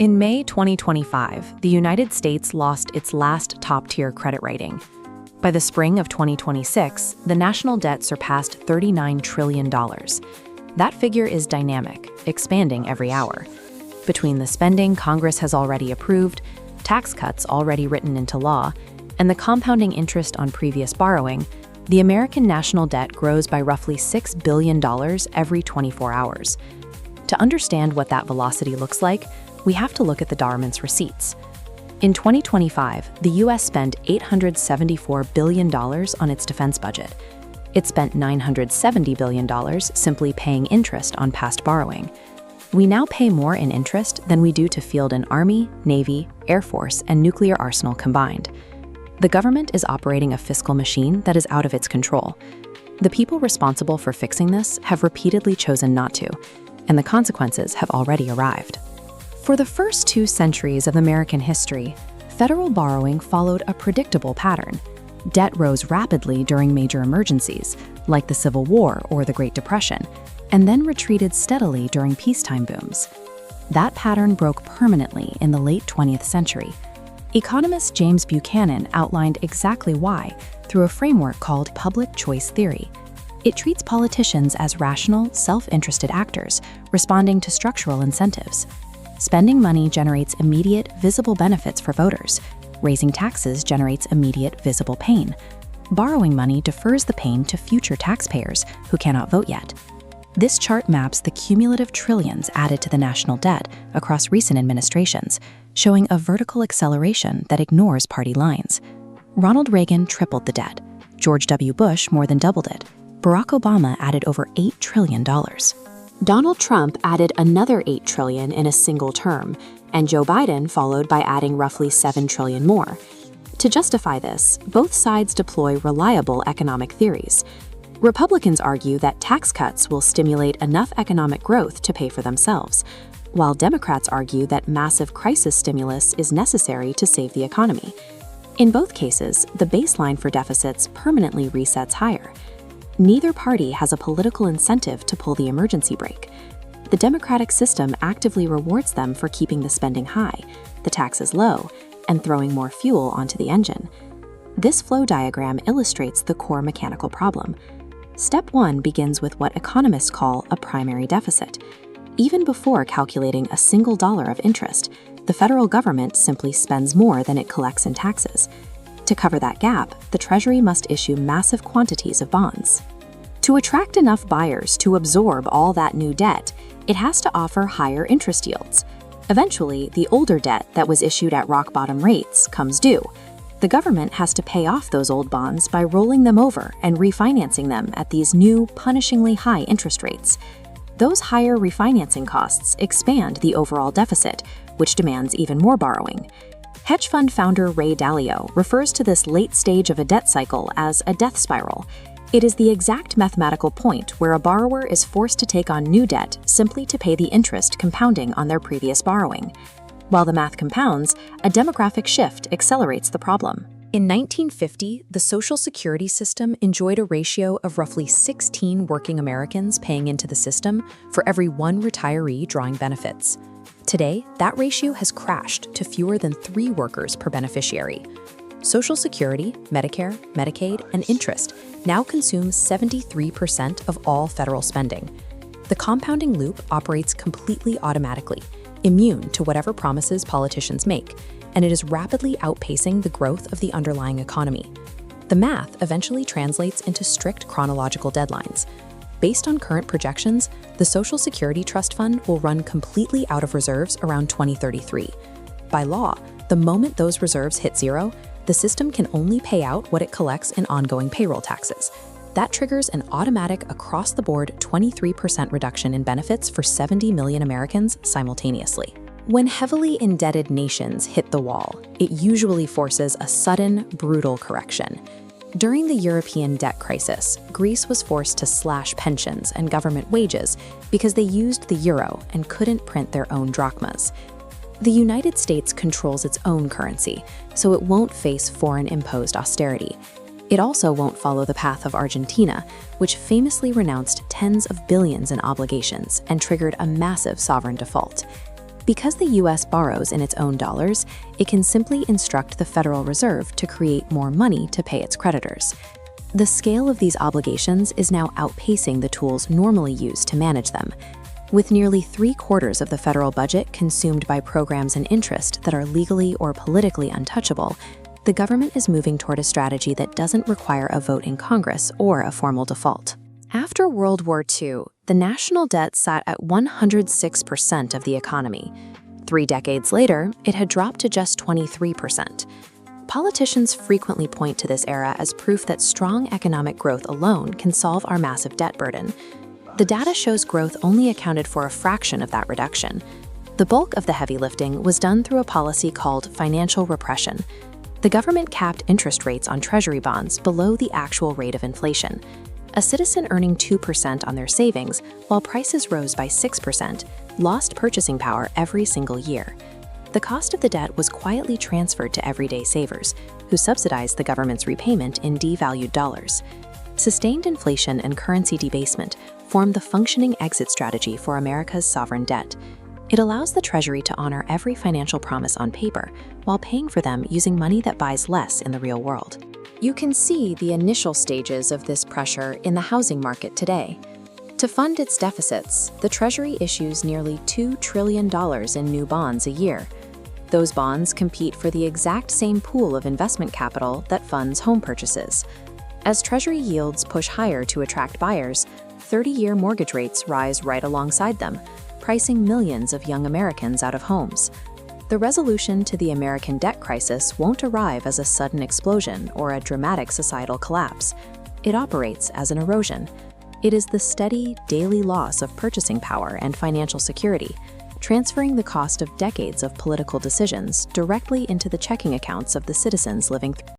In May 2025, the United States lost its last top-tier credit rating. By the spring of 2026, the national debt surpassed $39 trillion. That figure is dynamic, expanding every hour. Between the spending Congress has already approved, tax cuts already written into law, and the compounding interest on previous borrowing, the American national debt grows by roughly $6 billion every 24 hours. To understand what that velocity looks like, we have to look at the government's receipts. In 2025, the U.S. spent $874 billion on its defense budget. It spent $970 billion simply paying interest on past borrowing. We now pay more in interest than we do to field an Army, Navy, Air Force, and nuclear arsenal combined. The government is operating a fiscal machine that is out of its control. The people responsible for fixing this have repeatedly chosen not to, and the consequences have already arrived. For the first 2 centuries of American history, federal borrowing followed a predictable pattern. Debt rose rapidly during major emergencies, like the Civil War or the Great Depression, and then retreated steadily during peacetime booms. That pattern broke permanently in the late 20th century. Economist James Buchanan outlined exactly why through a framework called public choice theory. It treats politicians as rational, self-interested actors, responding to structural incentives. Spending money generates immediate, visible benefits for voters. Raising taxes generates immediate, visible pain. Borrowing money defers the pain to future taxpayers who cannot vote yet. This chart maps the cumulative trillions added to the national debt across recent administrations, showing a vertical acceleration that ignores party lines. Ronald Reagan tripled the debt. George W. Bush more than doubled it. Barack Obama added over $8 trillion. Donald Trump added another $8 trillion in a single term, and Joe Biden followed by adding roughly $7 trillion more. To justify this, both sides deploy reliable economic theories. Republicans argue that tax cuts will stimulate enough economic growth to pay for themselves, while Democrats argue that massive crisis stimulus is necessary to save the economy. In both cases, the baseline for deficits permanently resets higher. Neither party has a political incentive to pull the emergency brake. The democratic system actively rewards them for keeping the spending high, the taxes low, and throwing more fuel onto the engine. This flow diagram illustrates the core mechanical problem. Step 1 begins with what economists call a primary deficit. Even before calculating a single dollar of interest, the federal government simply spends more than it collects in taxes. To cover that gap, the Treasury must issue massive quantities of bonds. To attract enough buyers to absorb all that new debt, it has to offer higher interest yields. Eventually, the older debt that was issued at rock-bottom rates comes due. The government has to pay off those old bonds by rolling them over and refinancing them at these new, punishingly high interest rates. Those higher refinancing costs expand the overall deficit, which demands even more borrowing. Hedge fund founder Ray Dalio refers to this late stage of a debt cycle as a death spiral. It is the exact mathematical point where a borrower is forced to take on new debt simply to pay the interest compounding on their previous borrowing. While the math compounds, a demographic shift accelerates the problem. In 1950, the Social Security system enjoyed a ratio of roughly 16 working Americans paying into the system for every 1 retiree drawing benefits. Today, that ratio has crashed to fewer than 3 workers per beneficiary. Social Security, Medicare, Medicaid, and Interest now consume 73% of all federal spending. The compounding loop operates completely automatically, immune to whatever promises politicians make, and it is rapidly outpacing the growth of the underlying economy. The math eventually translates into strict chronological deadlines. Based on current projections, the Social Security Trust Fund will run completely out of reserves around 2033. By law, the moment those reserves hit zero, the system can only pay out what it collects in ongoing payroll taxes. That triggers an automatic across-the-board 23% reduction in benefits for 70 million Americans simultaneously. When heavily indebted nations hit the wall, it usually forces a sudden, brutal correction. During the European debt crisis, Greece was forced to slash pensions and government wages because they used the euro and couldn't print their own drachmas. The United States controls its own currency, so it won't face foreign-imposed austerity. It also won't follow the path of Argentina, which famously renounced tens of billions in obligations and triggered a massive sovereign default. Because the U.S. borrows in its own dollars, it can simply instruct the Federal Reserve to create more money to pay its creditors. The scale of these obligations is now outpacing the tools normally used to manage them. With nearly 3/4 of the federal budget consumed by programs and interest that are legally or politically untouchable, the government is moving toward a strategy that doesn't require a vote in Congress or a formal default. After World War II, the national debt sat at 106% of the economy. 3 decades later, it had dropped to just 23%. Politicians frequently point to this era as proof that strong economic growth alone can solve our massive debt burden. The data shows growth only accounted for a fraction of that reduction. The bulk of the heavy lifting was done through a policy called financial repression. The government capped interest rates on Treasury bonds below the actual rate of inflation. A citizen earning 2% on their savings, while prices rose by 6%, lost purchasing power every single year. The cost of the debt was quietly transferred to everyday savers, who subsidized the government's repayment in devalued dollars. Sustained inflation and currency debasement form the functioning exit strategy for America's sovereign debt. It allows the Treasury to honor every financial promise on paper while paying for them using money that buys less in the real world. You can see the initial stages of this pressure in the housing market today. To fund its deficits, the Treasury issues nearly $2 trillion in new bonds a year. Those bonds compete for the exact same pool of investment capital that funds home purchases. As Treasury yields push higher to attract buyers, 30-year mortgage rates rise right alongside them, pricing millions of young Americans out of homes. The resolution to the American debt crisis won't arrive as a sudden explosion or a dramatic societal collapse. It operates as an erosion. It is the steady, daily loss of purchasing power and financial security, transferring the cost of decades of political decisions directly into the checking accounts of the citizens living through